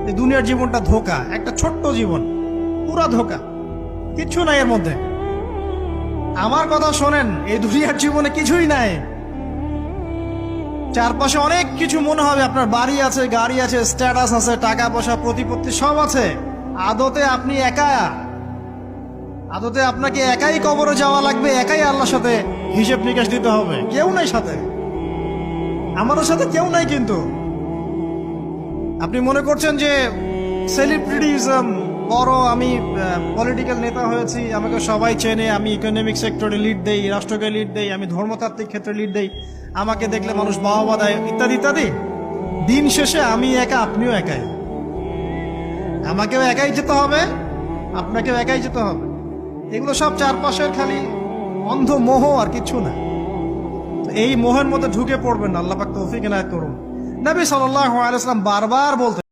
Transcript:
এই দুনিয়ার জীবনটা ধোঁকা, একটা ছোট্ট জীবন, পুরা ধোঁকা, কিচ্ছু নাই এর মধ্যে। আমার কথা শোনেন, এই দুনিয়ার জীবনে কিছুই নাই। চারপাশে অনেক কিছু মনে হবে, আপনার বাড়ি আছে, গাড়ি আছে, স্ট্যাটাস আছে, টাকা পয়সা, প্রতিপত্তি সব আছে। আদতে আপনি একা, আদতে আপনাকে একাই কবরে যাওয়া লাগবে, একাই আল্লাহর সাথে হিসেব নিকাশ দিতে হবে। কেউ নাই সাথে, আমাদের সাথে কেউ নাই। কিন্তু আপনি মনে করছেন যে সেলিব্রিটিজম, বড় আমি পলিটিক্যাল নেতা হয়েছি, আমাকে সবাই চেনে, আমি ইকোনমিক সেক্টরে লিড দেই, রাষ্ট্রকে লিড দেই, আমি ধর্মতাত্ত্বিক ক্ষেত্রে লিড দেই, আমাকে দেখলে মানুষ বাহবা দেয়, ইত্যাদি ইত্যাদি। দিন শেষে আমি একা, আপনিও একাই। আমাকেও একাই যেতে হবে, আপনাকেও একাই যেতে হবে। এগুলো সব চারপাশের খালি অন্ধ মোহ, আর কিছু না। এই মোহের মধ্যে ঢুকে পড়বেন না, আল্লাহ পাক তৌফিক এনায়েত করুন। নবী সাল্লাল্লাহু আলাইহি ওয়াসাল্লাম বারবার বলতেন